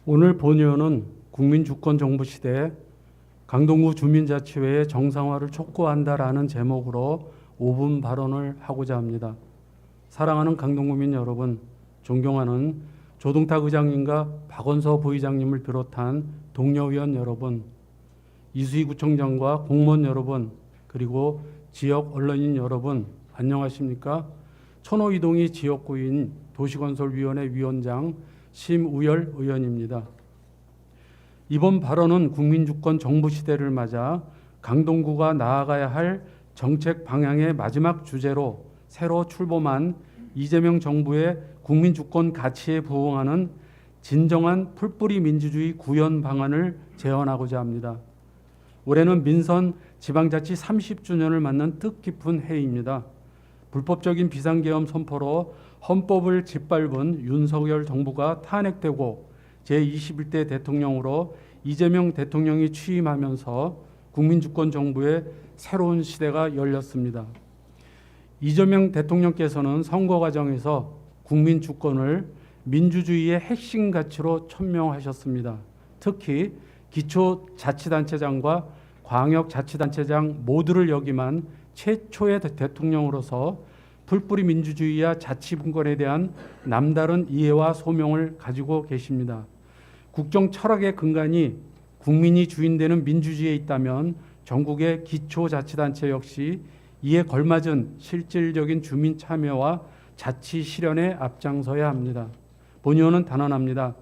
오늘 본의원은 국민주권정부 시대에 강동구 주민자치회의 정상화를 촉구한다라는 제목으로 5분 발언을 하고자 합니다. 사랑하는 강동구민 여러분, 존경하는 조동탁 의장님과 박원서 부의장님을 비롯한 동료 의원 여러분, 이수희 구청장과 공무원 여러분, 그리고 지역 언론인 여러분, 안녕하십니까? 천호 이동희 지역구인 도시건설위원회 위원장 심우열 의원입니다. 이번 발언은 국민주권 정부 시대를 맞아 강동구가 나아가야 할 정책 방향의 마지막 주제로 새로 출범한 이재명 정부의 국민주권 가치에 부응하는 진정한 풀뿌리 민주주의 구현 방안을 제언하고자 합니다. 올해는 민선 지방자치 30주년을 맞는 뜻깊은 해입니다. 불법적인 비상계엄 선포로 헌법을 짓밟은 윤석열 정부가 탄핵되고 제21대 대통령으로 이재명 대통령이 취임하면서 국민주권 정부의 새로운 시대가 열렸습니다. 이재명 대통령께서는 선거 과정에서 국민주권을 민주주의의 핵심 가치로 천명하셨습니다. 특히 기초자치단체장과 광역자치단체장 모두를 역임한 최초의 대통령으로서 풀뿌리 민주주의와 자치분권에 대한 남다른 이해와 소명을 가지고 계십니다. 국정 철학의 근간이 국민이 주인되는 민주주의에 있다면 전국의 기초자치단체 역시 이에 걸맞은 실질적인 주민 참여와 자치 실현에 앞장서야 합니다. 본의원은 단언합니다.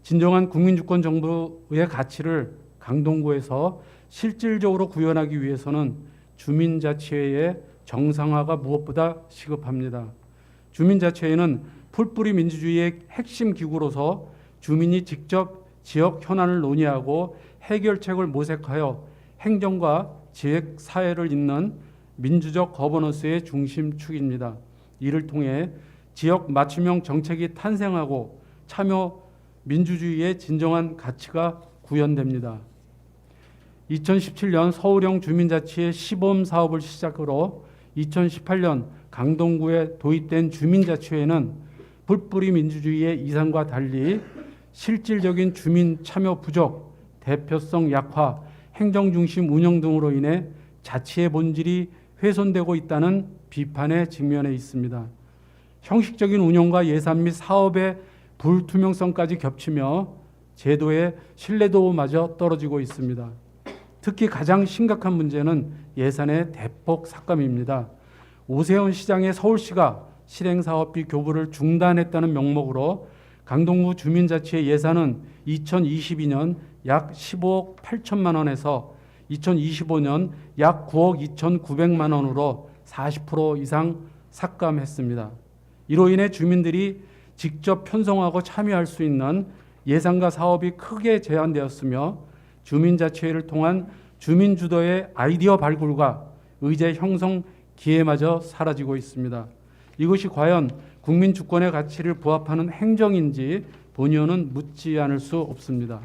진정한 국민주권 정부의 가치를 강동구에서 실질적으로 구현하기 위해서는 주민자치회의 정상화가 무엇보다 시급합니다. 주민자치회는 풀뿌리 민주주의의 핵심 기구로서 주민이 직접 지역 현안을 논의하고 해결책을 모색하여 행정과 지역 사회를 잇는 민주적 거버넌스의 중심축입니다. 이를 통해 지역 맞춤형 정책이 탄생하고 참여 민주주의의 진정한 가치가 구현됩니다. 2017년 서울형 주민자치의 시범 사업을 시작으로 2018년 강동구에 도입된 주민자치회는 풀뿌리 민주주의의 이상과 달리 실질적인 주민 참여 부족, 대표성 약화, 행정중심 운영 등으로 인해 자치의 본질이 훼손되고 있다는 비판에 직면해 있습니다. 형식적인 운영과 예산 및 사업의 불투명성까지 겹치며 제도의 신뢰도마저 떨어지고 있습니다. 특히 가장 심각한 문제는 예산의 대폭 삭감입니다. 오세훈 시장의 서울시가 실행사업비 교부를 중단했다는 명목으로 강동구 주민자치회 예산은 2022년 약 15억 8천만 원에서 2025년 약 9억 2,900만 원으로 40% 이상 삭감했습니다. 이로 인해 주민들이 직접 편성하고 참여할 수 있는 예산과 사업이 크게 제한되었으며 주민자치회를 통한 주민주도의 아이디어 발굴과 의제 형성 기회마저 사라지고 있습니다. 이것이 과연 국민주권의 가치를 부합하는 행정인지 본의원은 묻지 않을 수 없습니다.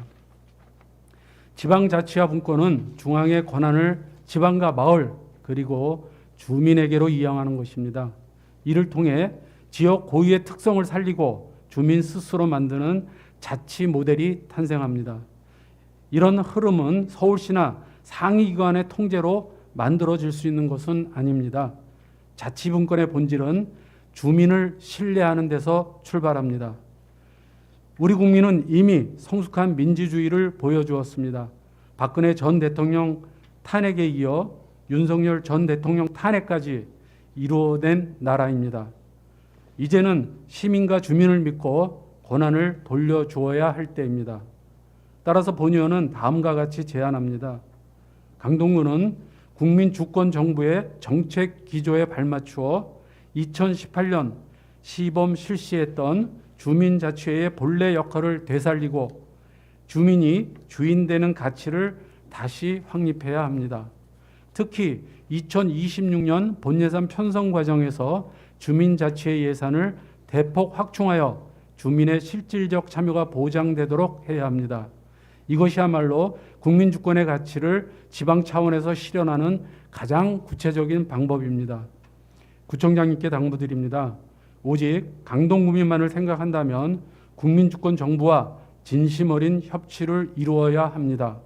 지방자치와 분권은 중앙의 권한을 지방과 마을 그리고 주민에게로 이양하는 것입니다. 이를 통해 지역 고유의 특성을 살리고 주민 스스로 만드는 자치 모델이 탄생합니다. 이런 흐름은 서울시나 상위기관의 통제로 만들어질 수 있는 것은 아닙니다. 자치분권의 본질은 주민을 신뢰하는 데서 출발합니다. 우리 국민은 이미 성숙한 민주주의를 보여주었습니다. 박근혜 전 대통령 탄핵에 이어 윤석열 전 대통령 탄핵까지 이루어낸 나라입니다. 이제는 시민과 주민을 믿고 권한을 돌려주어야 할 때입니다. 따라서 본의원은 다음과 같이 제안합니다. 강동구는 국민주권정부의 정책 기조에 발맞추어 2018년 시범 실시했던 주민자치회의 본래 역할을 되살리고 주민이 주인되는 가치를 다시 확립해야 합니다. 특히 2026년 본예산 편성 과정에서 주민자치회 예산을 대폭 확충하여 주민의 실질적 참여가 보장되도록 해야 합니다. 이것이야말로 국민주권의 가치를 지방 차원에서 실현하는 가장 구체적인 방법입니다. 구청장님께 당부드립니다. 오직 강동구민만을 생각한다면 국민주권 정부와 진심 어린 협치를 이루어야 합니다.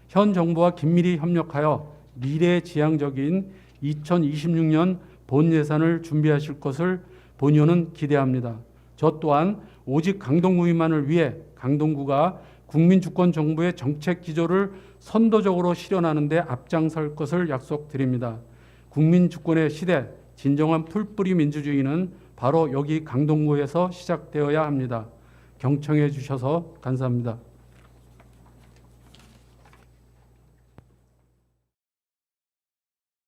현 정부와 긴밀히 협력하여 미래지향적인 2026년 본 예산을 준비하실 것을 본의원은 기대합니다. 저 또한 오직 강동구민만을 위해 강동구가 국민주권정부의 정책 기조를 선도적으로 실현하는 데 앞장설 것을 약속드립니다. 국민주권의 시대, 진정한 풀뿌리 민주주의는 바로 여기 강동구에서 시작되어야 합니다. 경청해 주셔서 감사합니다.